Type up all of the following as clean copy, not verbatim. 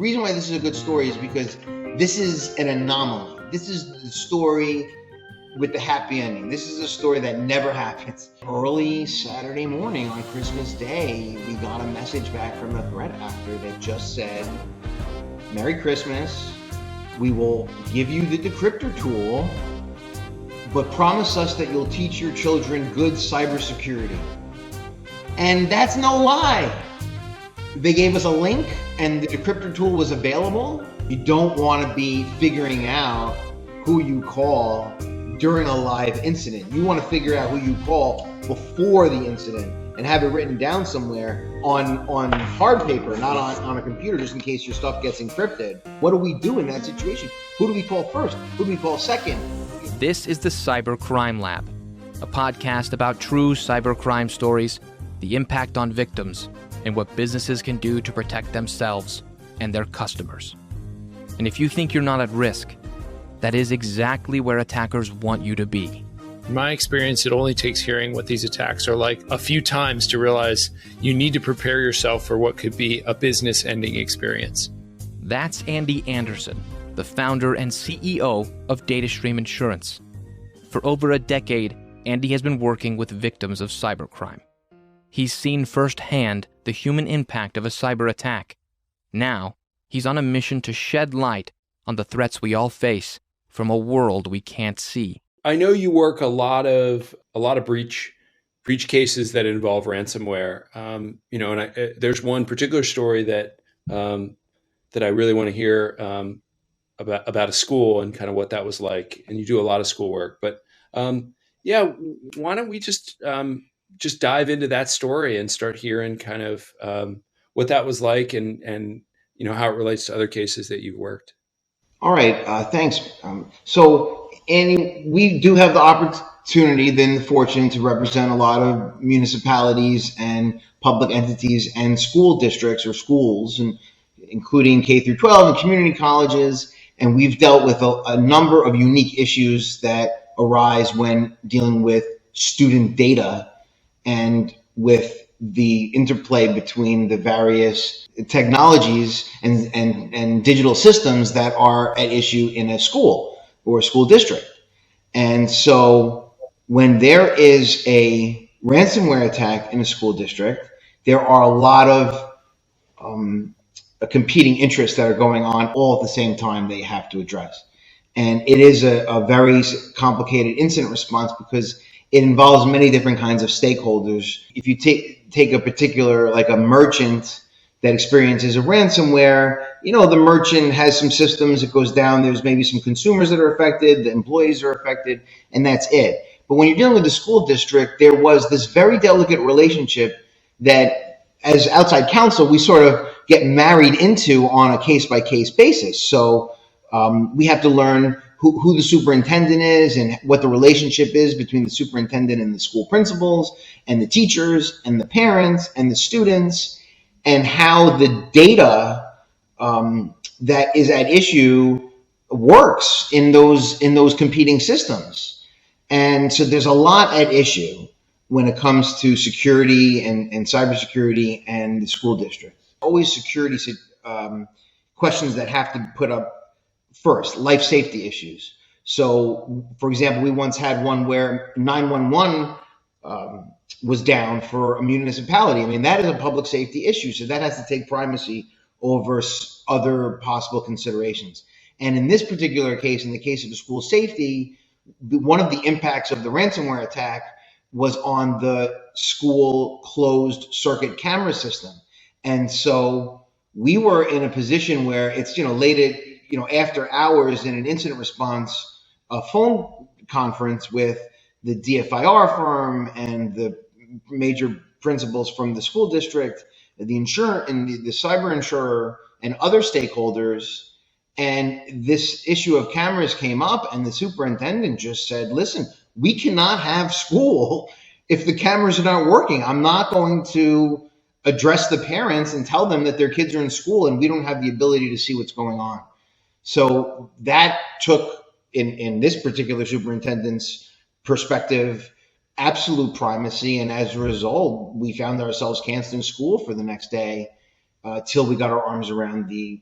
reason why this is a good story is because this is an anomaly. This is the story with the happy ending. This is a story that never happens. Early Saturday morning on Christmas Day, we got a message back from a threat actor that just said, "Merry Christmas. We will give you the decryptor tool, but promise us that you'll teach your children good cybersecurity." And that's no lie. They gave us a link and the decryptor tool was available. You don't want to be figuring out who you call during a live incident. You want to figure out who you call before the incident and have it written down somewhere on hard paper, not on a computer, just in case your stuff gets encrypted. What do we do in that situation? Who do we call first? Who do we call second? This is the Cyber Crime Lab, a podcast about true cybercrime stories, the impact on victims, and what businesses can do to protect themselves and their customers. And if you think you're not at risk, that is exactly where attackers want you to be. In my experience, it only takes hearing what these attacks are like a few times to realize you need to prepare yourself for what could be a business-ending experience. That's Andy Anderson, the founder and CEO of DataStream Insurance. For over a decade, Andy has been working with victims of cybercrime. He's seen firsthand the human impact of a cyber attack. Now, he's on a mission to shed light on the threats we all face from a world we can't see. I know you work a lot of breach cases that involve ransomware. There's one particular story that I really want to hear about a school and kind of what that was like. And you do a lot of schoolwork, but why don't we just dive into that story and start hearing kind of what that was like and how it relates to other cases that you've worked. All right, thanks. So, Andy, we do have the opportunity, then the fortune to represent a lot of municipalities and public entities and school districts or schools, and including K through 12 and community colleges. And we've dealt with a number of unique issues that arise when dealing with student data and with the interplay between the various technologies and digital systems that are at issue in a school or a school district. And so when there is a ransomware attack in a school district, there are a lot of competing interests that are going on all at the same time that you have to address. And it is a very complicated incident response because it involves many different kinds of stakeholders. If you take a particular, like a merchant that experiences a ransomware, the merchant has some systems, it goes down, there's maybe some consumers that are affected, the employees are affected, and that's it. But when you're dealing with the school district, there was this very delicate relationship that as outside counsel, we sort of get married into on a case-by-case basis. So we have to learn who the superintendent is and what the relationship is between the superintendent and the school principals and the teachers and the parents and the students, and how the data that is at issue works in those competing systems. And so there's a lot at issue when it comes to security and cybersecurity and the school district. Always security questions that have to be put up first, life safety issues. So, for example, we once had one where 911 was down for a municipality. I mean, that is a public safety issue, so that has to take primacy over other possible considerations. And in this particular case, in the case of the school safety, one of the impacts of the ransomware attack was on the school closed circuit camera system. And so we were in a position where it's, late at, after hours in an incident response, a phone conference with the DFIR firm and the major principals from the school district, the insurer and the cyber insurer and other stakeholders. And this issue of cameras came up and the superintendent just said, listen, we cannot have school if the cameras are not working. I'm not going to address the parents and tell them that their kids are in school and we don't have the ability to see what's going on. So that took, in this particular superintendent's perspective, absolute primacy. And as a result, we found ourselves canceling school for the next day till we got our arms around the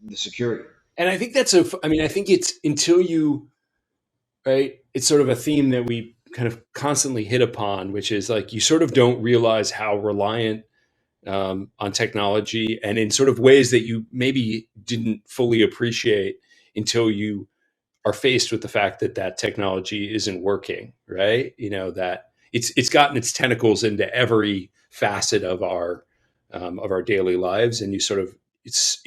the security. And I think I think it's until you, right, it's sort of a theme that we kind of constantly hit upon, which is like you sort of don't realize how reliant on technology and in sort of ways that you maybe didn't fully appreciate until you are faced with the fact that that technology isn't working, right? That it's gotten its tentacles into every facet of our daily lives, and you sort of it's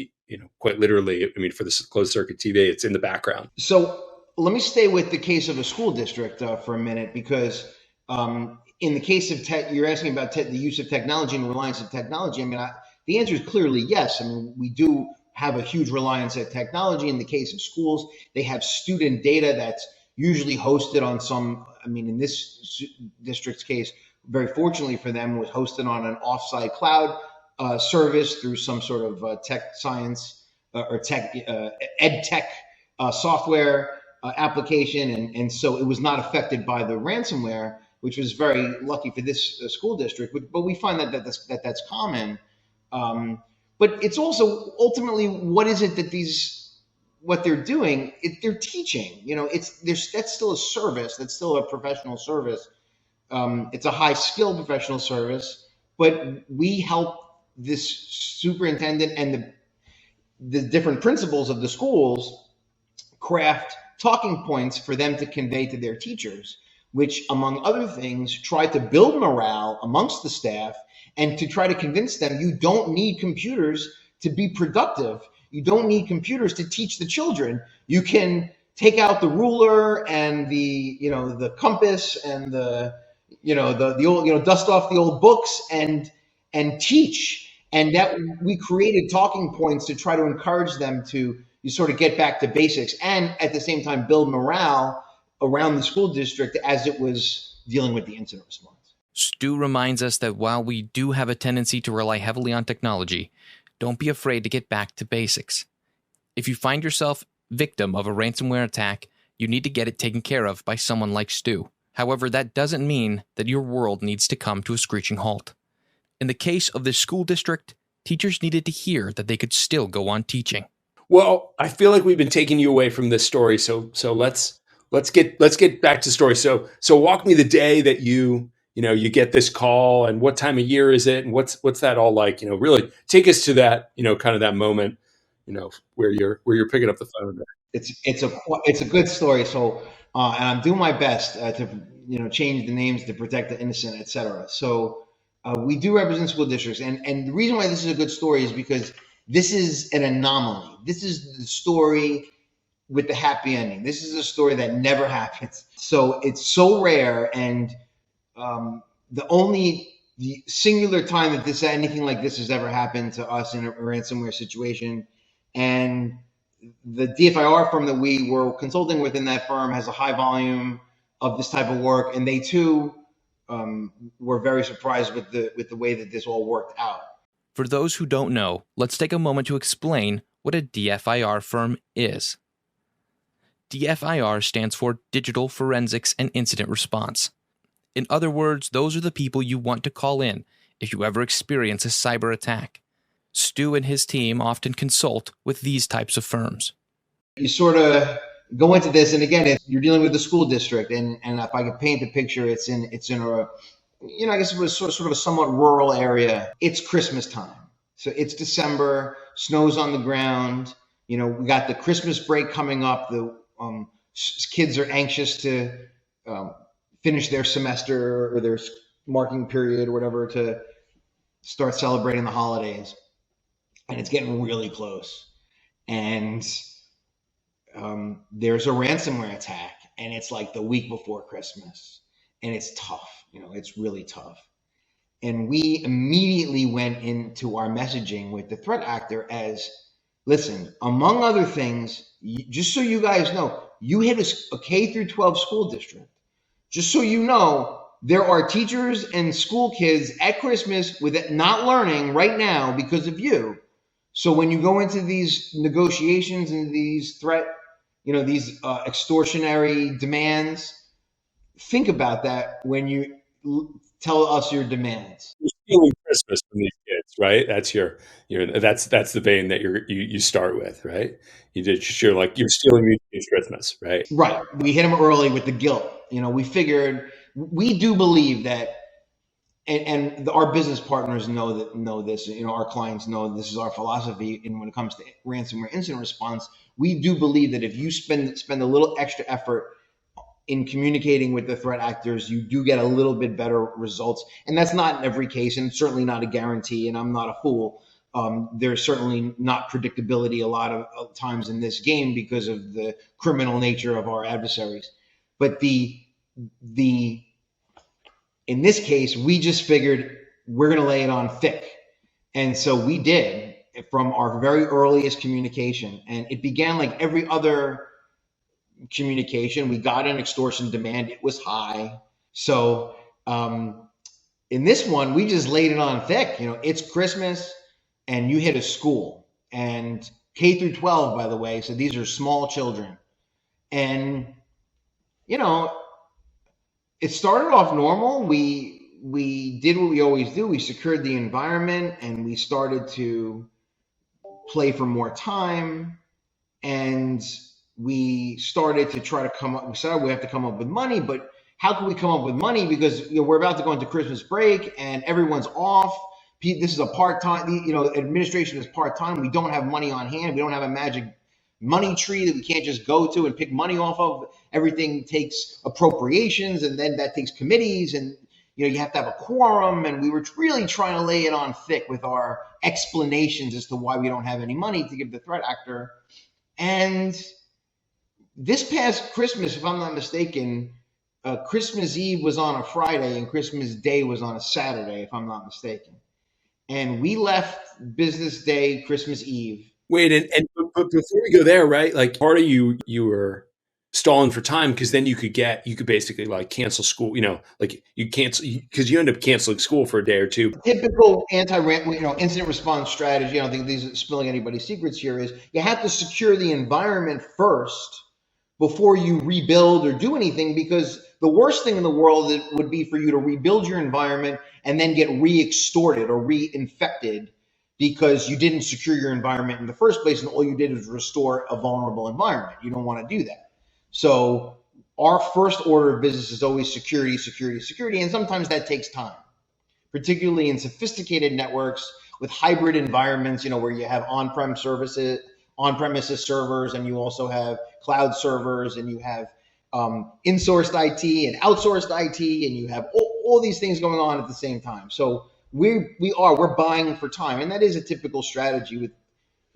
quite literally. I mean, for this closed circuit TV, it's in the background. So let me stay with the case of a school district for a minute, because in the case of you're asking about the use of technology and reliance of technology. I mean, the answer is clearly yes. I mean, we do have a huge reliance at technology. In the case of schools, they have student data that's usually hosted on some, I mean, in this district's case, very fortunately for them, was hosted on an offsite cloud service through some sort of tech science or tech ed tech software application. And so it was not affected by the ransomware, which was very lucky for this school district. But we find that's common. But it's also ultimately, what is it that what they're doing? They're teaching. That's still a service. That's still a professional service. It's a high skilled professional service. But we help this superintendent and the different principals of the schools craft talking points for them to convey to their teachers, which, among other things, try to build morale amongst the staff and to try to convince them you don't need computers to be productive. You don't need computers to teach the children. You can take out the ruler and the compass and the old, dust off the old books and teach. And that we created talking points to try to encourage them to sort of get back to basics, and at the same time build morale around the school district as it was dealing with the incident response. Stu reminds us that while we do have a tendency to rely heavily on technology, don't be afraid to get back to basics. If you find yourself victim of a ransomware attack, you need to get it taken care of by someone like Stu. However, that doesn't mean that your world needs to come to a screeching halt. In the case of this school district, teachers needed to hear that they could still go on teaching. Well, I feel like we've been taking you away from this story, so let's get back to story. So walk me the day that you get this call, and what time of year is it, and what's that all like? Really take us to that, kind of that moment, where you're picking up the phone. It's a good story. So and I'm doing my best to change the names to protect the innocent, etc. So we do represent school districts, and the reason why this is a good story is because this is an anomaly. This is the story with the happy ending. This is a story that never happens. So it's so rare, and the singular time that anything like this has ever happened to us in a ransomware situation. And the DFIR firm that we were consulting with in that firm has a high volume of this type of work, and they too were very surprised with the way that this all worked out. For those who don't know, let's take a moment to explain what a DFIR firm is. DFIR stands for Digital Forensics and Incident Response. In other words, those are the people you want to call in if you ever experience a cyber attack. Stu and his team often consult with these types of firms. You sort of go into this, and again, you're dealing with the school district, and if I could paint the picture, it's in a I guess it was sort of a somewhat rural area. It's Christmas time. So it's December, snow's on the ground. We got the Christmas break coming up. The kids are anxious to finish their semester or their marking period or whatever to start celebrating the holidays. And it's getting really close. And there's a ransomware attack, and it's like the week before Christmas. And it's tough. It's really tough. And we immediately went into our messaging with the threat actor as, listen, among other things, just so you guys know, you hit a K through 12 school district. Just so you know, there are teachers and school kids at Christmas with not learning right now because of you. So when you go into these negotiations and these these extortionary demands, think about that when you tell us your demands. You're stealing Christmas from these kids. right? That's that's the vein that you start with, right? You're stealing music it's Christmas, right? Right. We hit them early with the guilt. We figured we do believe that, and our business partners know this. Our clients know this is our philosophy. And when it comes to ransomware incident response, we do believe that if you spend a little extra effort in communicating with the threat actors, you do get a little bit better results. And that's not in every case, and certainly not a guarantee. And I'm not a fool. There's certainly not predictability a lot of times in this game because of the criminal nature of our adversaries. But in this case, we just figured we're going to lay it on thick. And so we did from our very earliest communication. And it began like every other communication. We got an extortion demand. It was high. So in this one, we just laid it on thick. It's Christmas and you hit a school, and K through 12, by the way. So these are small children. And, it started off normal. We did what we always do. We secured the environment and we started to play for more time. And we started to try to come up. We said we have to come up with money, but how can we come up with money? Because we're about to go into Christmas break and everyone's off. This is a part-time. Administration is part-time. We don't have money on hand. We don't have a magic money tree that we can't just go to and pick money off of. Everything takes appropriations, and then that takes committees, and you have to have a quorum. And we were really trying to lay it on thick with our explanations as to why we don't have any money to give the threat actor. And this past Christmas, if I'm not mistaken, Christmas Eve was on a Friday and Christmas Day was on a Saturday, if I'm not mistaken. And we left business day, Christmas Eve. Wait, but before we go there, right? Like part of you were stalling for time because then you could basically like cancel school. Like you cancel because you end up canceling school for a day or two. Typical incident response strategy. I don't think these are spilling anybody's secrets here. Is you have to secure the environment first before you rebuild or do anything, because the worst thing in the world would be for you to rebuild your environment and then get re-extorted or re-infected because you didn't secure your environment in the first place, and all you did was restore a vulnerable environment. You don't want to do that. So our first order of business is always security, security, security, and sometimes that takes time, particularly in sophisticated networks with hybrid environments, where you have on-premises servers, and you also have cloud servers, and you have insourced IT and outsourced IT, and you have all these things going on at the same time. So we're buying for time, and that is a typical strategy with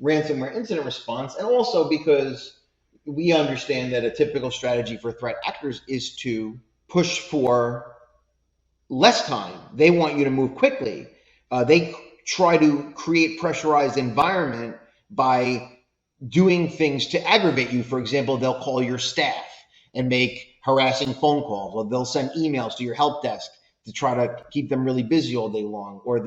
ransomware incident response. And also because we understand that a typical strategy for threat actors is to push for less time. They want you to move quickly. They try to create pressurized environment by doing things to aggravate you. For example, they'll call your staff and make harassing phone calls, or they'll send emails to your help desk to try to keep them really busy all day long. Or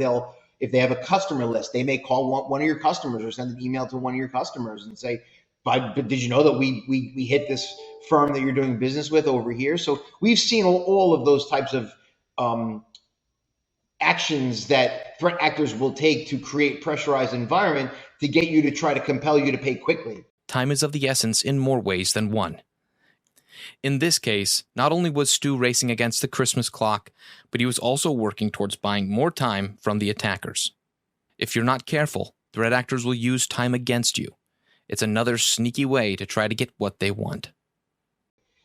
if they have a customer list, they may call one of your customers or send an email to one of your customers and say, but did you know that we hit this firm that you're doing business with over here? So we've seen all of those types of actions that threat actors will take to create pressurized environment to get you to try to compel you to pay quickly. Time is of the essence in more ways than one. In this case, not only was Stu racing against the Christmas clock, but he was also working towards buying more time from the attackers. If you're not careful, threat actors will use time against you. It's another sneaky way to try to get what they want.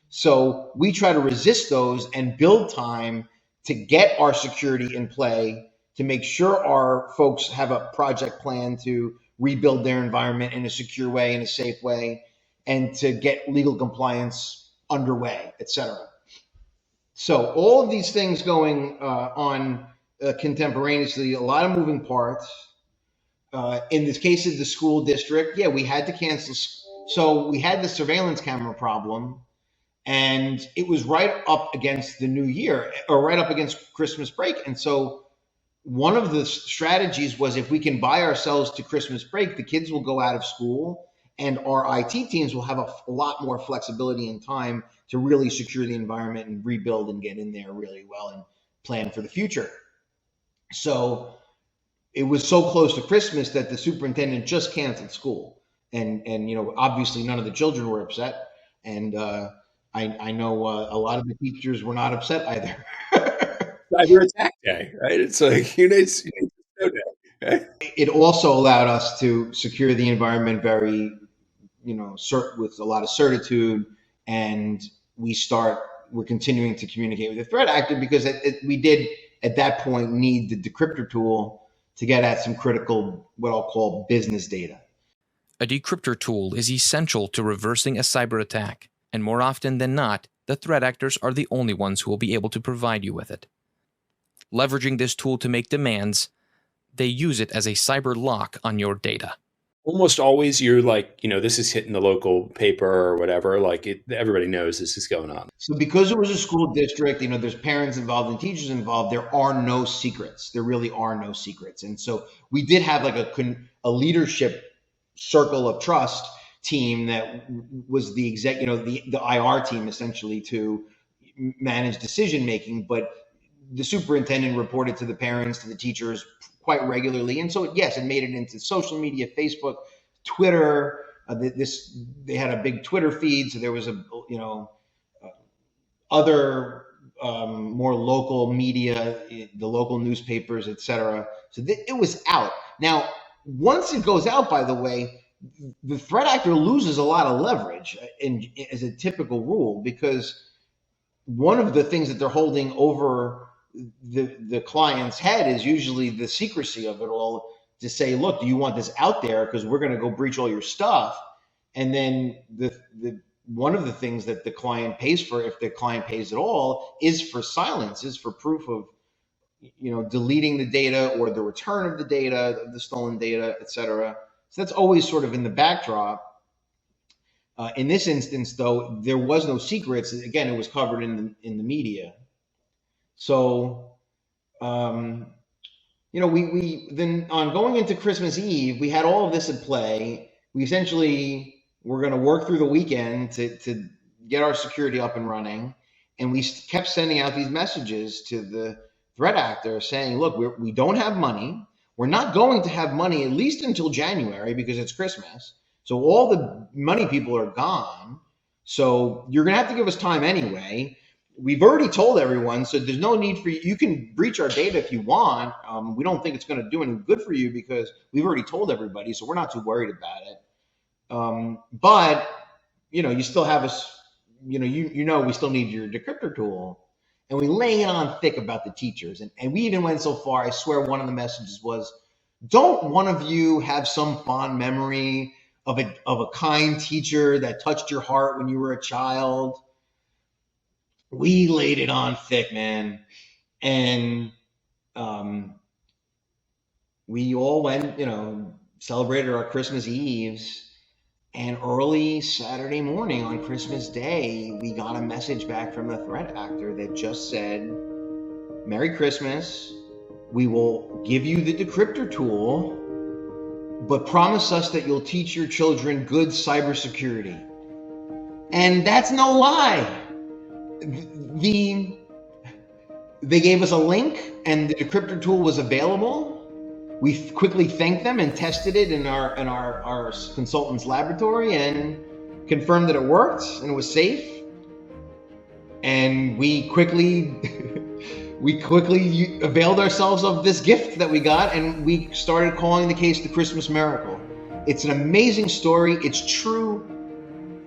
So we try to resist those and build time to get our security in play, to make sure our folks have a project plan to rebuild their environment in a secure way, in a safe way, and to get legal compliance underway, etc. So all of these things going on contemporaneously, a lot of moving parts. In this case of the school district, we had to cancel. So we had the surveillance camera problem, and it was right up against the new year, or right up against Christmas break. And so one of the strategies was, if we can buy ourselves to Christmas break, the kids will go out of school and our IT teams will have a lot more flexibility and time to really secure the environment and rebuild and get in there really well and plan for the future. So it was so close to Christmas that the superintendent just canceled school, and obviously none of the children were upset, and I know a lot of the teachers were not upset either. Cyberattack day, right? It's like you need to know day, right? It also allowed us to secure the environment very, with a lot of certitude, and we're continuing to communicate with the threat actor because we did at that point need the decryptor tool to get at some critical, what I'll call business data. A decryptor tool is essential to reversing a cyber attack, and more often than not, the threat actors are the only ones who will be able to provide you with it. Leveraging this tool to make demands, they use it as a cyber lock on your data. Almost always you're like, this is hitting the local paper or whatever, everybody knows this is going on. So because it was a school district, there's parents involved and teachers involved, there are no secrets. There really are no secrets. And so we did have like a leadership circle of trust team that was the the IR team essentially to manage decision making, but the superintendent reported to the parents, to the teachers quite regularly. And so, yes, it made it into social media, Facebook, Twitter. They had a big Twitter feed. So there was other more local media, the local newspapers, etc. So it was out. Now, once it goes out, by the way, the threat actor loses a lot of leverage as a typical rule, because one of the things that they're holding over the client's head is usually the secrecy of it all, to say, look, do you want this out there? Because we're going to go breach all your stuff. And then one of the things that the client pays for, if the client pays at all, is for silence, is for proof of, deleting the data or the return of the data, the stolen data, et cetera. So that's always sort of in the backdrop. In this instance, though, there was no secrets. Again, it was covered in the media. So, we then on going into Christmas Eve, we had all of this at play. We essentially were going to work through the weekend to get our security up and running. And we kept sending out these messages to the threat actor saying, look, we don't have money. We're not going to have money at least until January because it's Christmas. So all the money people are gone. So you're going to have to give us time anyway. We've already told everyone, so there's no need for you. You can breach our data if you want. We don't think it's going to do any good for you because we've already told everybody, so we're not too worried about it. But, you still have us, we still need your decryptor tool. And we lay it on thick about the teachers. And we even went so far, I swear one of the messages was, don't one of you have some fond memory of a kind teacher that touched your heart when you were a child? We laid it on thick, man. And we all went, celebrated our Christmas Eves. And early Saturday morning on Christmas Day, we got a message back from the threat actor that just said, Merry Christmas. We will give you the decryptor tool, but promise us that you'll teach your children good cybersecurity. And that's no lie. They gave us a link and the decryptor tool was available. We quickly thanked them and tested it in our consultant's laboratory and confirmed that it worked and it was safe. And we quickly availed ourselves of this gift that we got, and we started calling the case the Christmas Miracle. It's an amazing story. It's true,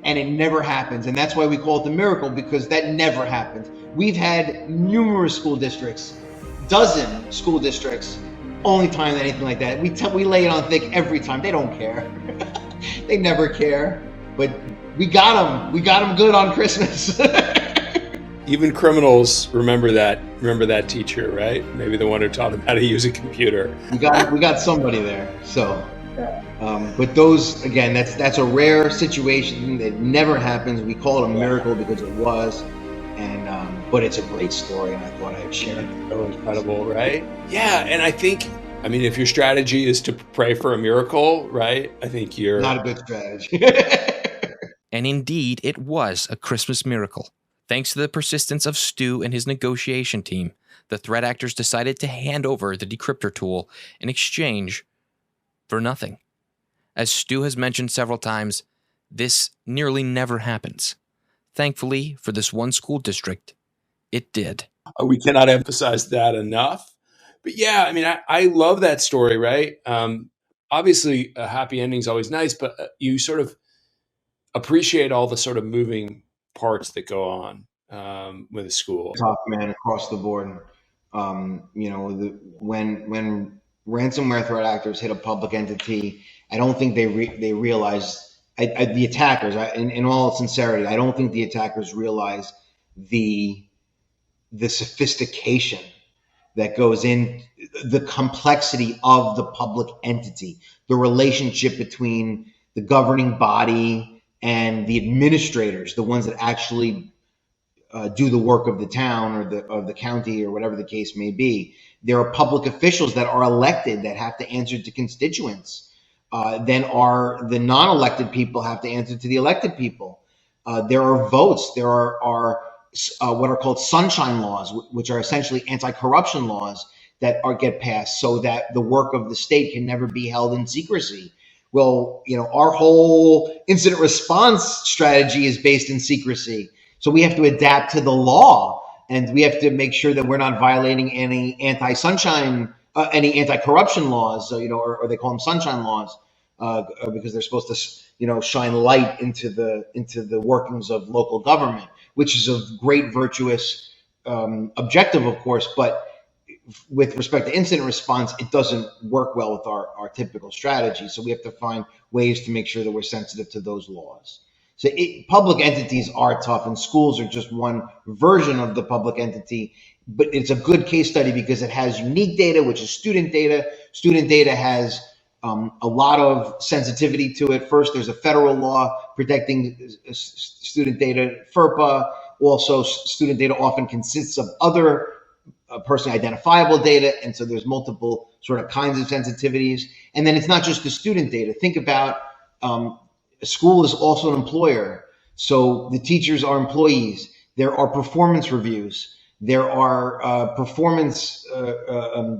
and it never happens. And that's why we call it the miracle, because that never happens. We've had numerous school districts, dozen school districts, only time that anything like that. We lay it on thick every time. They don't care. They never care. But we got them. We got them good on Christmas. Even criminals remember that teacher, right? Maybe the one who taught them how to use a computer. We got somebody there. So, but those, again, that's a rare situation. It never happens. We call it a miracle because it was. And but it's a great story, and I thought I'd share it. So incredible, right? Yeah, and I think, if your strategy is to pray for a miracle, right? I think you're not a good strategy. And indeed, it was a Christmas miracle. Thanks to the persistence of Stu and his negotiation team, the threat actors decided to hand over the decryptor tool in exchange for nothing. As Stu has mentioned several times, this nearly never happens. Thankfully, for this one school district, it did. We cannot emphasize that enough. But yeah, I mean, I love that story, right? Obviously, a happy ending is always nice, but you sort of appreciate all the sort of moving parts that go on with a school. Tough, man, across the board. When ransomware threat actors hit a public entity, I don't think they realize, the attackers, in all sincerity, I don't think the attackers realize the sophistication that goes in, the complexity of the public entity, the relationship between the governing body and the administrators, the ones that actually do the work of the town or the county or whatever the case may be. There are public officials that are elected that have to answer to constituents. Then the non-elected people have to answer to the elected people. There are votes. There are what are called sunshine laws, which are essentially anti-corruption laws that get passed so that the work of the state can never be held in secrecy. Well, our whole incident response strategy is based in secrecy. So we have to adapt to the law, and we have to make sure that we're not violating any anti-sunshine, any anti-corruption laws, or they call them sunshine laws, because they're supposed to, shine light into the workings of local government, which is a great virtuous objective, of course, but with respect to incident response, it doesn't work well with our typical strategy. So we have to find ways to make sure that we're sensitive to those laws. So public entities are tough, and schools are just one version of the public entity, but it's a good case study because it has unique data, which is student data. Student data has a lot of sensitivity to it. First, there's a federal law protecting student data, FERPA. Also, student data often consists of other personally identifiable data, and so there's multiple sort of kinds of sensitivities. And then it's not just the student data. Think about a school is also an employer, so the teachers are employees. There are performance reviews. There are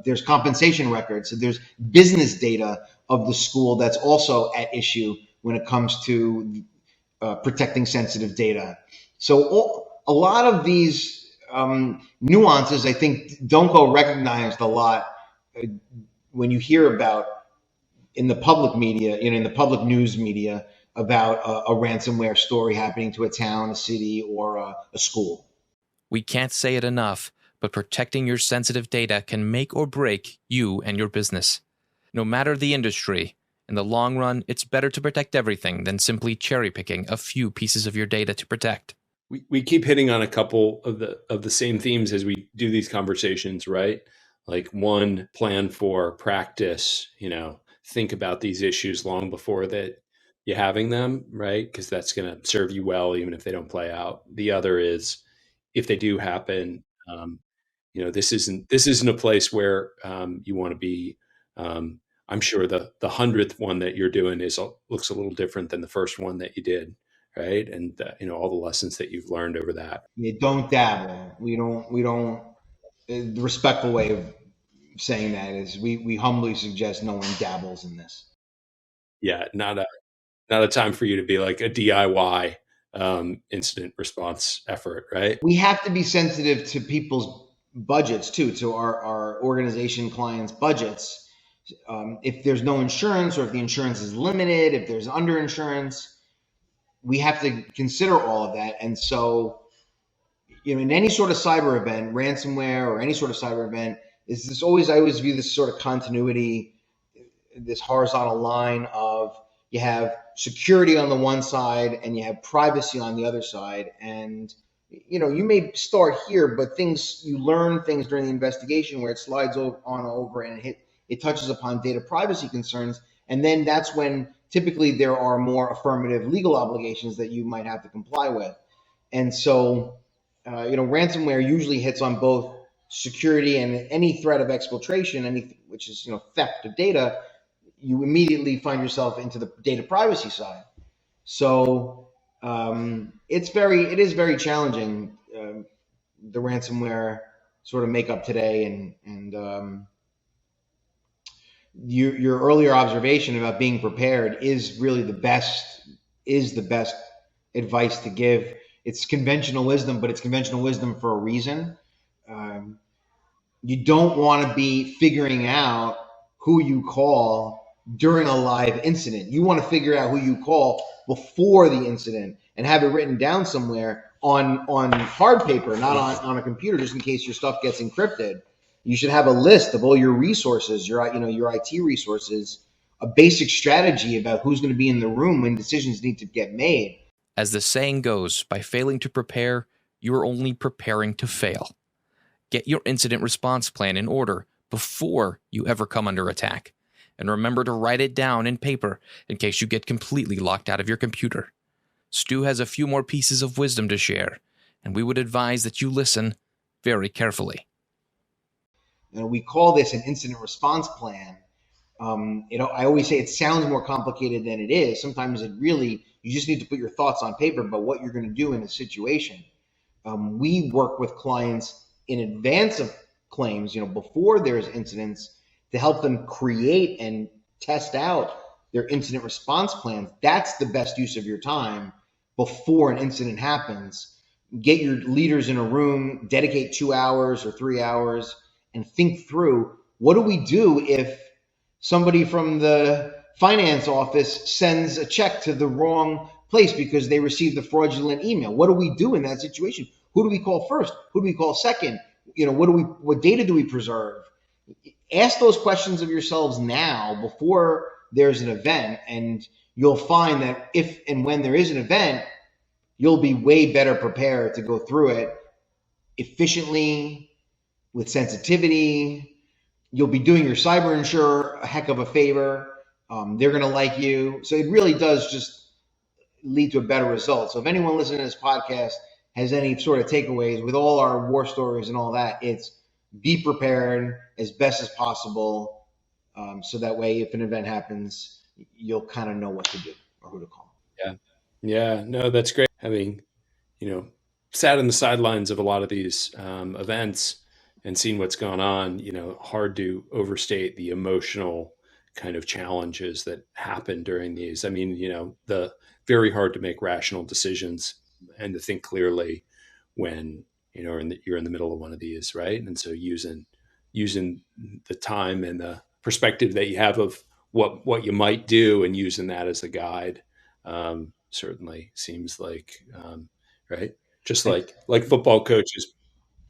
there's compensation records. So there's business data of the school that's also at issue when it comes to protecting sensitive data. So a lot of these nuances, I think, don't go recognized a lot when you hear about in the public media, in the public news media, about a ransomware story happening to a town, a city, or a school. We can't say it enough, but protecting your sensitive data can make or break you and your business. No matter the industry, in the long run, it's better to protect everything than simply cherry-picking a few pieces of your data to protect. We keep hitting on a couple of the same themes as we do these conversations, right? Like, one, plan for practice, think about these issues long before that you're having them, right? Because that's going to serve you well, even if they don't play out. The other is, if they do happen, this isn't a place where you want to be. I'm sure the 100th one that you're doing looks a little different than the first one that you did, right? And all the lessons that you've learned over that. You don't dabble. We don't. The respectful way of saying that is we humbly suggest no one dabbles in this. Yeah, not a time for you to be like a DIY incident response effort, right? We have to be sensitive to people's budgets too, to our organization clients' budgets. If there's no insurance, or if the insurance is limited, if there's underinsurance, we have to consider all of that. And so, in any sort of cyber event, ransomware or any sort of cyber event, I always view this sort of continuity, this horizontal line of, you have security on the one side and you have privacy on the other side. And, you may start here, but you learn things during the investigation where it slides on over and it touches upon data privacy concerns. And then that's when typically there are more affirmative legal obligations that you might have to comply with. And so, ransomware usually hits on both security and any threat of exfiltration, which is, theft of data. You immediately find yourself into the data privacy side. So it is very challenging. the ransomware sort of makeup today, and your earlier observation about being prepared is really the best advice to give. It's conventional wisdom, but it's conventional wisdom for a reason. You don't want to be figuring out who you call during a live incident. You want to figure out who you call before the incident and have it written down somewhere on hard paper, not on a computer, just in case your stuff gets encrypted. You should have a list of all your resources, your IT resources, a basic strategy about who's going to be in the room when decisions need to get made. As the saying goes, by failing to prepare, you are only preparing to fail. Get your incident response plan in order before you ever come under attack. And remember to write it down in paper in case you get completely locked out of your computer. Stu has a few more pieces of wisdom to share, and we would advise that you listen very carefully. We call this an incident response plan. I always say it sounds more complicated than it is. Sometimes you just need to put your thoughts on paper about what you're going to do in a situation. We work with clients in advance of claims, before there's incidents, to help them create and test out their incident response plans. That's the best use of your time before an incident happens. Get your leaders in a room, dedicate 2 hours or 3 hours, and think through, what do we do if somebody from the finance office sends a check to the wrong place because they received a fraudulent email? What do we do in that situation? Who do we call first? Who do we call second? What data do we preserve? Ask those questions of yourselves now before there's an event, and you'll find that if and when there is an event, you'll be way better prepared to go through it efficiently, with sensitivity. You'll be doing your cyber insurer a heck of a favor. They're going to like you. So it really does just lead to a better result. So if anyone listening to this podcast has any sort of takeaways with all our war stories and all that, it's be prepared as best as possible. So that way, if an event happens, you'll kind of know what to do or who to call. Yeah, no, that's great. Having, sat on the sidelines of a lot of these events and seen what's gone on, hard to overstate the emotional kind of challenges that happen during these. I mean, the very hard to make rational decisions and to think clearly when, you're in the middle of one of these, right? And so using the time and the perspective that you have of what you might do and using that as a guide certainly seems like, right? Just like football coaches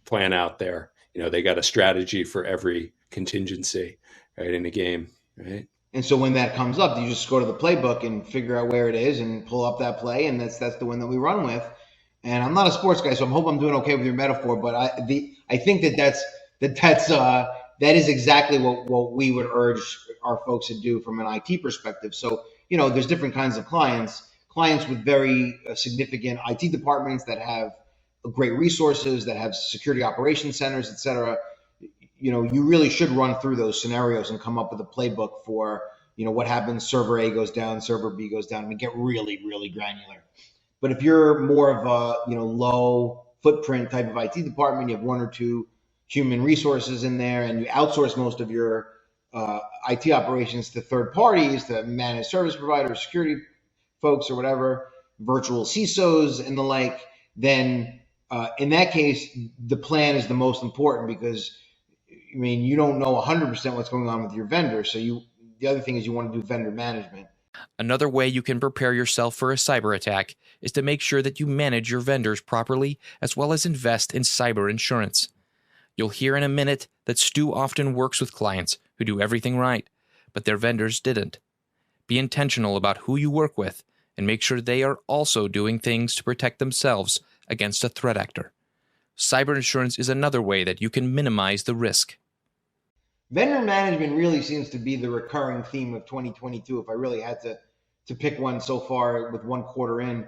plan out there, they got a strategy for every contingency, right, in a game, right? And so when that comes up, you just go to the playbook and figure out where it is and pull up that play, and that's the one that we run with. And I'm not a sports guy, so I hope I'm doing okay with your metaphor. But I think that is exactly what we would urge our folks to do from an IT perspective. So there's different kinds of clients with very significant IT departments that have great resources, that have security operations centers, et cetera. You really should run through those scenarios and come up with a playbook for, what happens. Server A goes down, server B goes down, and we get really, really granular. But if you're more of a, low footprint type of IT department, you have 1 or 2 human resources in there, and you outsource most of your IT operations to third parties, to managed service providers, security folks or whatever, virtual CISOs and the like, then in that case, the plan is the most important, because you don't know 100% what's going on with your vendor. So the other thing is you want to do vendor management. Another way you can prepare yourself for a cyber attack is to make sure that you manage your vendors properly, as well as invest in cyber insurance. You'll hear in a minute that Stu often works with clients who do everything right, but their vendors didn't. Be intentional about who you work with and make sure they are also doing things to protect themselves against a threat actor. Cyber insurance is another way that you can minimize the risk. Vendor management really seems to be the recurring theme of 2022. If I really had to pick one so far with 1 quarter in,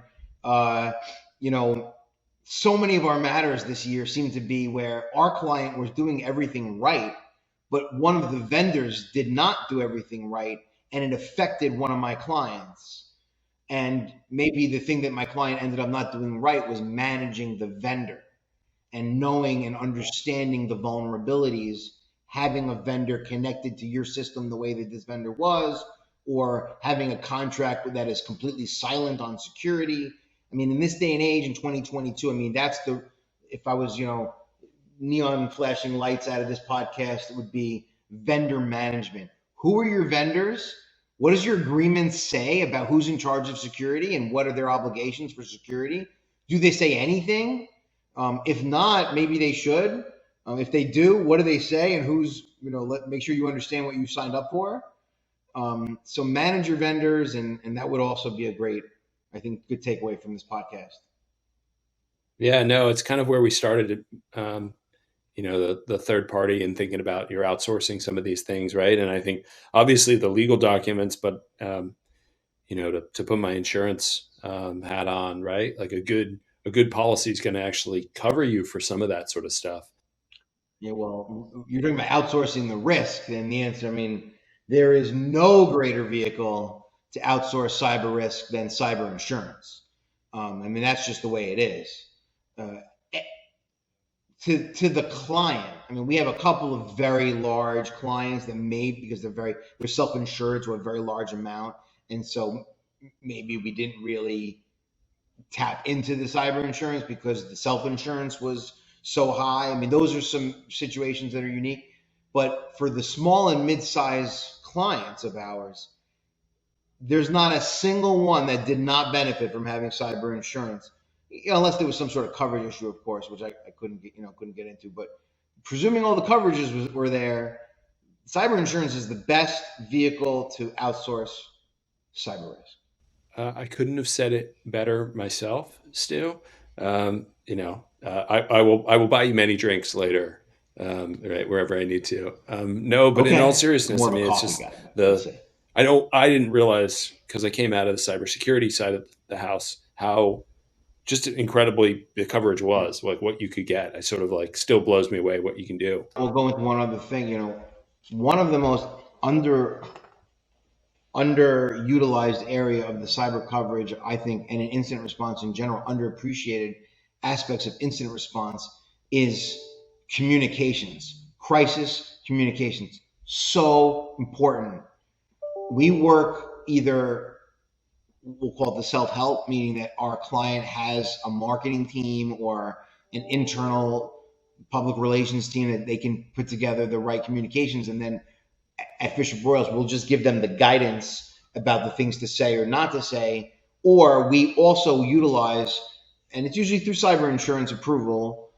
so many of our matters this year seem to be where our client was doing everything right, but one of the vendors did not do everything right, and it affected one of my clients. And maybe the thing that my client ended up not doing right was managing the vendor. and knowing and understanding the vulnerabilities, having a vendor connected to your system the way that this vendor was, or having a contract that is completely silent on security. I mean, in this day and age, in 2022, I mean, that's the, if I was, neon flashing lights out of this podcast, it would be vendor management. Who are your vendors? What does your agreement say about who's in charge of security and what are their obligations for security? Do they say anything? If not, maybe they should. If they do, what do they say, and who's, make sure you understand what you signed up for. So manage your vendors, and that would also be a great, I think, good takeaway from this podcast. Yeah, no, it's kind of where we started, the third party and thinking about you're outsourcing some of these things, right? And I think obviously the legal documents, but to put my insurance hat on, right? Like a good policy is going to actually cover you for some of that sort of stuff. Yeah, well, you're talking about outsourcing the risk, then the answer, I mean, there is no greater vehicle to outsource cyber risk than cyber insurance. I mean, that's just the way it is. To the client, I mean, we have a couple of very large clients that because they're self-insured to a very large amount, and so maybe we didn't really tap into the cyber insurance because the self-insurance was so high. I mean, those are some situations that are unique. But for the small and mid-sized clients of ours, there's not a single one that did not benefit from having cyber insurance, unless there was some sort of coverage issue, of course, which I couldn't get into. But presuming all the coverages were there, cyber insurance is the best vehicle to outsource cyber risk. I couldn't have said it better myself, Stu. I will buy you many drinks later, right, wherever I need to. No, but Okay. in all seriousness, I mean, it's just I didn't realize, because I came out of the cybersecurity side of the house, how just incredibly the coverage was, like what you could get. I sort of still blows me away what you can do. We'll go into one other thing. One of the most underutilized area of the cyber coverage, I think, and in incident response in general, underappreciated aspects of incident response is communications, crisis communications. So important. We work either, we'll call it the self-help, meaning that our client has a marketing team or an internal public relations team that they can put together the right communications, and then at FisherBroyles, we'll just give them the guidance about the things to say or not to say. Or we also utilize, and it's usually through cyber insurance approval,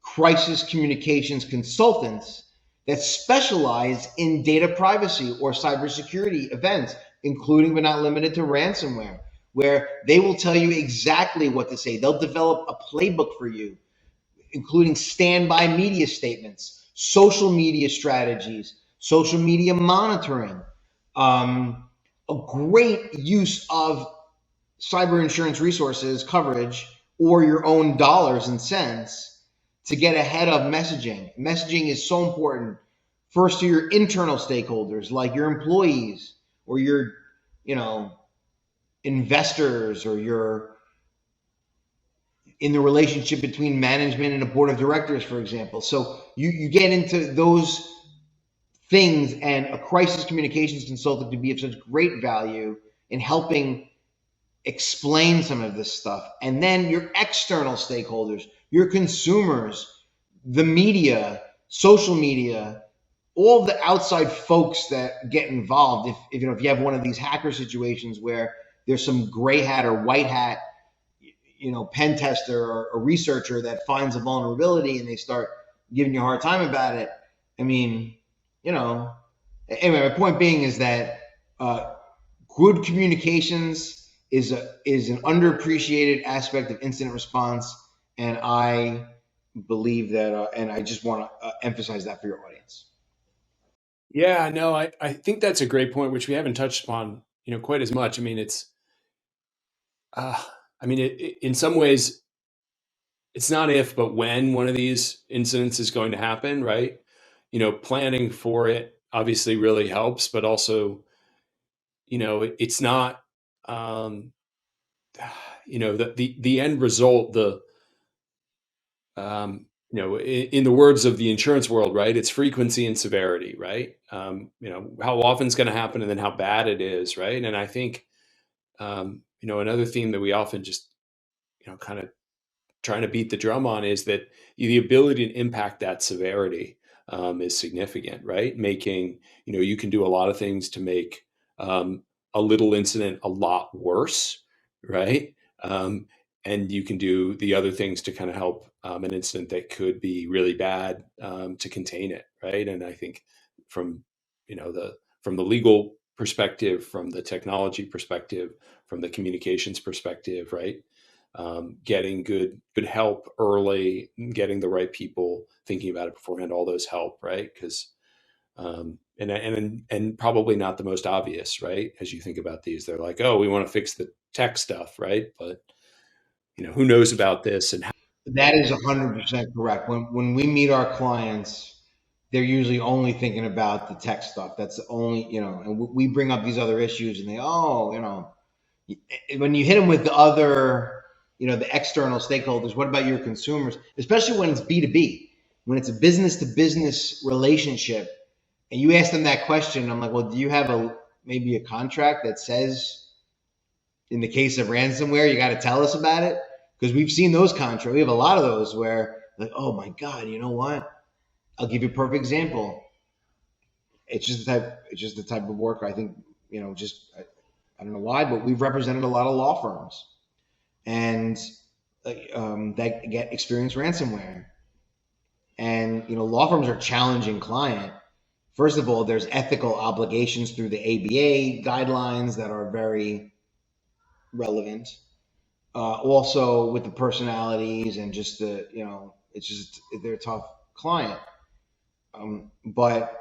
crisis communications consultants that specialize in data privacy or cybersecurity events, including but not limited to ransomware, where they will tell you exactly what to say. They'll develop a playbook for you, including standby media statements, social media strategies, social media monitoring, a great use of cyber insurance resources coverage or your own dollars and cents to get ahead of messaging. Messaging is so important, first to your internal stakeholders like your employees or your investors, or your in the relationship between management and a board of directors, for example. So you get into those things, and a crisis communications consultant can be of such great value in helping explain some of this stuff. And then your external stakeholders, your consumers, the media, social media, all the outside folks that get involved. If you have one of these hacker situations where there's some gray hat or white hat, pen tester or a researcher that finds a vulnerability and they start giving you a hard time about it. I mean, anyway, my point being is that good communications is an underappreciated aspect of incident response, and I believe that, and I just want to emphasize that for your audience. Yeah, no, I think that's a great point, which we haven't touched upon, quite as much. I mean, in some ways, it's not if, but when one of these incidents is going to happen, right? Planning for it obviously really helps, but also, it's not, the end result, in the words of the insurance world, right? It's frequency and severity, right? How often it's going to happen, and then how bad it is, right? And I think, another theme that we often just, kind of trying to beat the drum on is that the ability to impact that severity is significant, right? Making, you can do a lot of things to make a little incident a lot worse, right? And you can do the other things to kind of help an incident that could be really bad to contain it, right? And I think from from the legal perspective, from the technology perspective, from the communications perspective, right? Getting good help early, getting the right people thinking about it beforehand, all those help, right? Because and probably not the most obvious, right? As you think about these, they're like, oh, we want to fix the tech stuff, right? But who knows about this and how. That is 100% correct. When we meet our clients, they're usually only thinking about the tech stuff. That's the only, and we bring up these other issues, and when you hit them with the other, the external stakeholders, what about your consumers? Especially when it's B2B, when it's a business to business relationship, and you ask them that question, I'm like, well, do you have maybe a contract that says, in the case of ransomware, you got to tell us about it? Because we've seen those contracts. We have a lot of those where, like, oh my God, you know what? I'll give you a perfect example. It's just the type of work I think, I don't know why, but we've represented a lot of law firms, and that get experienced ransomware. And law firms are a challenging client. First of all, there's ethical obligations through the ABA guidelines that are very relevant. Also with the personalities and just they're a tough client. But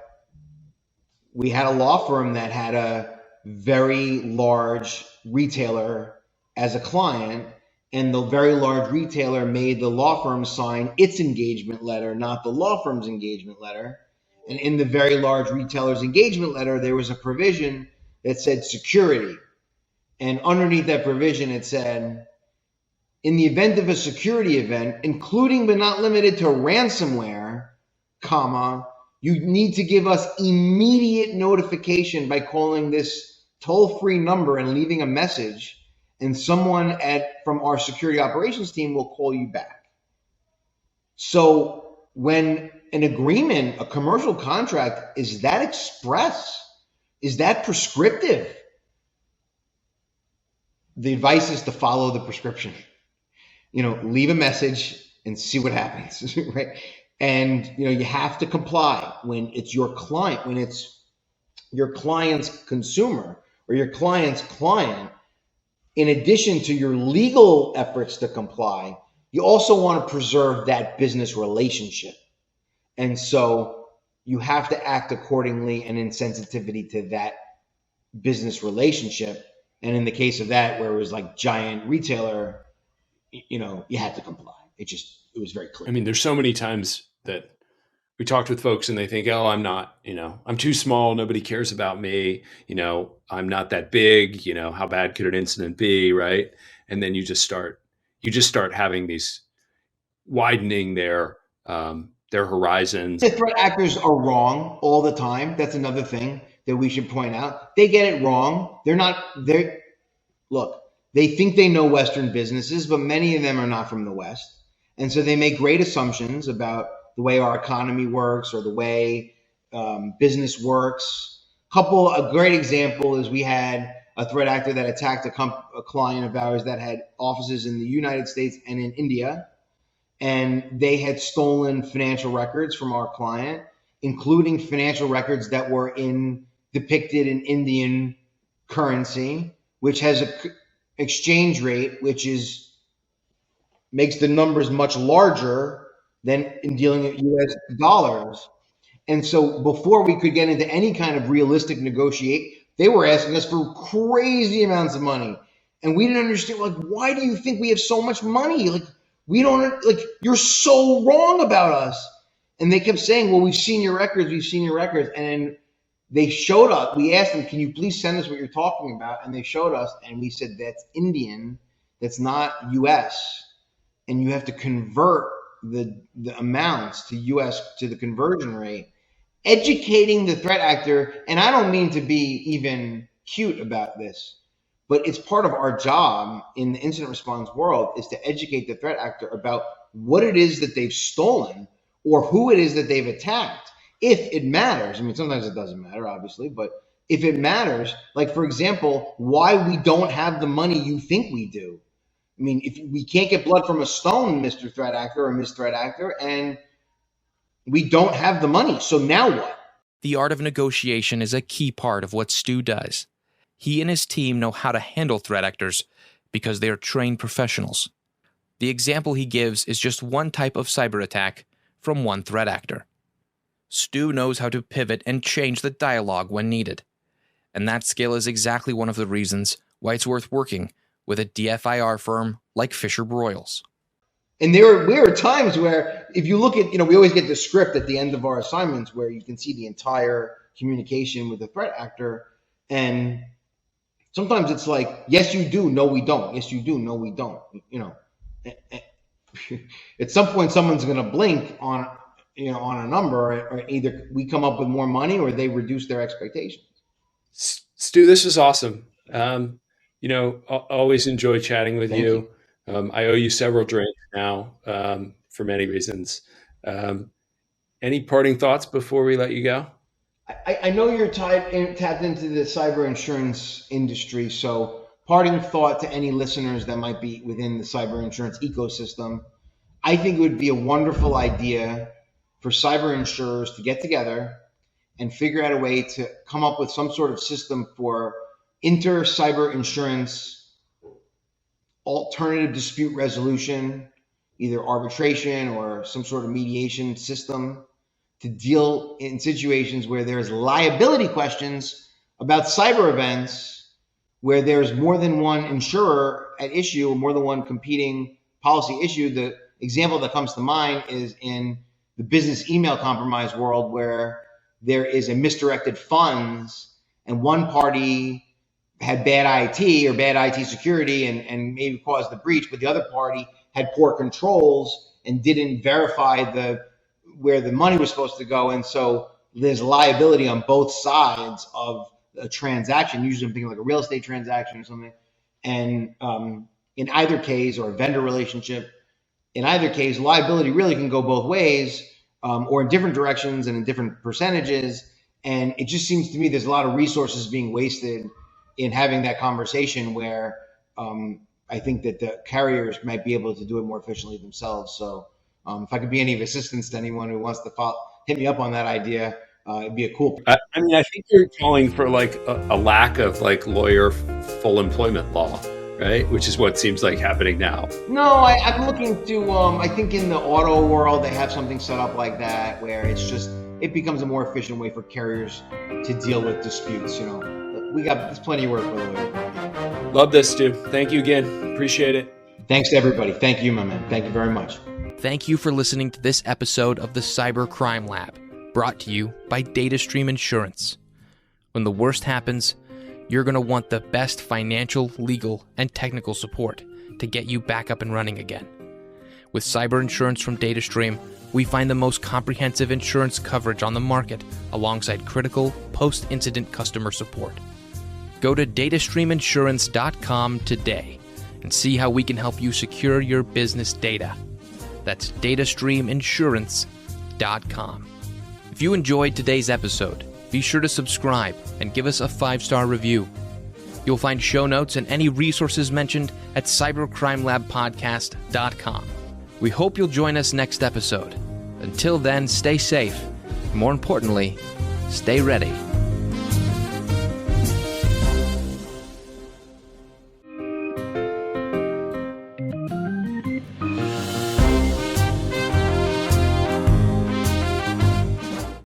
we had a law firm that had a very large retailer as a client, and the very large retailer made the law firm sign its engagement letter, not the law firm's engagement letter. And in the very large retailer's engagement letter, there was a provision that said security. And underneath that provision, it said, in the event of a security event, including but not limited to ransomware, you need to give us immediate notification by calling this toll-free number and leaving a message, and someone from our security operations team will call you back. So when an agreement, a commercial contract, is that express, is that prescriptive, the advice is to follow the prescription. Leave a message and see what happens, right? And, you have to comply when it's your client, when it's your client's consumer or your client's client. In addition to your legal efforts to comply, you also want to preserve that business relationship. And so you have to act accordingly and in sensitivity to that business relationship. And in the case of that, where it was like giant retailer, you had to comply. It was very clear. I mean, there's so many times that we talked with folks and they think, oh, I'm not, I'm too small. Nobody cares about me. I'm not that big. How bad could an incident be? Right. And then you just start having these widening their horizons. The threat actors are wrong all the time. That's another thing that we should point out. They get it wrong. Look, they think they know Western businesses, but many of them are not from the West. And so they make great assumptions about the way our economy works or the way business works. A great example is we had a threat actor that attacked a client of ours that had offices in the United States and in India. And they had stolen financial records from our client, including financial records that were depicted in Indian currency, which has a exchange rate which makes the numbers much larger than in dealing with US dollars. And so before we could get into any kind of realistic negotiate, they were asking us for crazy amounts of money. And we didn't understand, like, why do you think we have so much money? Like, we don't, like, you're so wrong about us. And they kept saying, well, we've seen your records. And they showed us, we asked them, can you please send us what you're talking about? And they showed us, and we said, that's Indian, that's not US. And you have to convert the amounts to the conversion rate, educating the threat actor, and I don't mean to be even cute about this, but it's part of our job in the incident response world is to educate the threat actor about what it is that they've stolen or who it is that they've attacked. If it matters, I mean, sometimes it doesn't matter, obviously, but if it matters, like, for example, why we don't have the money you think we do. I mean, if we can't get blood from a stone, Mr. Threat Actor or Miss Threat Actor, and we don't have the money. So now what? The art of negotiation is a key part of what Stu does. He and his team know how to handle threat actors because they are trained professionals. The example he gives is just one type of cyber attack from one threat actor. Stu knows how to pivot and change the dialogue when needed. And that skill is exactly one of the reasons why it's worth working with a DFIR firm like FisherBroyles. And there are times where if you look at, we always get the script at the end of our assignments where you can see the entire communication with the threat actor. And sometimes it's like, yes, you do. No, we don't. Yes, you do. No, we don't. At some point, someone's going to blink on a number, or either we come up with more money or they reduce their expectations. Stu, this is awesome. Always enjoy chatting with you. I owe you several drinks now for many reasons. Any parting thoughts before we let you go? I know you're tapped into the cyber insurance industry, so parting thought to any listeners that might be within the cyber insurance ecosystem, I think it would be a wonderful idea for cyber insurers to get together and figure out a way to come up with some sort of system for inter-cyber insurance alternative dispute resolution, either arbitration or some sort of mediation system, to deal in situations where there's liability questions about cyber events, where there's more than one insurer at issue, or more than one competing policy issue. The example that comes to mind is in the business email compromise world, where there is a misdirected funds and one party had bad IT or bad IT security and maybe caused the breach, but the other party had poor controls and didn't verify where the money was supposed to go. And so there's liability on both sides of a transaction, usually I'm thinking like a real estate transaction or something. And in either case, or a vendor relationship, in either case, liability really can go both ways, or in different directions and in different percentages. And it just seems to me there's a lot of resources being wasted in having that conversation where I think that the carriers might be able to do it more efficiently themselves. So if I could be any assistance to anyone who wants to hit me up on that idea, it'd be a cool. I think you're calling for like a lack of like lawyer full employment law, right? Which is what seems like happening now. No, I'm looking to, I think in the auto world, they have something set up like that where it becomes a more efficient way for carriers to deal with disputes. There's plenty of work for the lawyer. Love this, Stu. Thank you again. Appreciate it. Thanks to everybody. Thank you, my man. Thank you very much. Thank you for listening to this episode of the Cyber Crime Lab, brought to you by DataStream Insurance. When the worst happens, you're going to want the best financial, legal, and technical support to get you back up and running again. With cyber insurance from DataStream, we find the most comprehensive insurance coverage on the market alongside critical post-incident customer support. Go to datastreaminsurance.com today and see how we can help you secure your business data. That's datastreaminsurance.com. If you enjoyed today's episode, be sure to subscribe and give us a 5-star review. You'll find show notes and any resources mentioned at cybercrimelabpodcast.com. We hope you'll join us next episode. Until then, stay safe. More importantly, stay ready.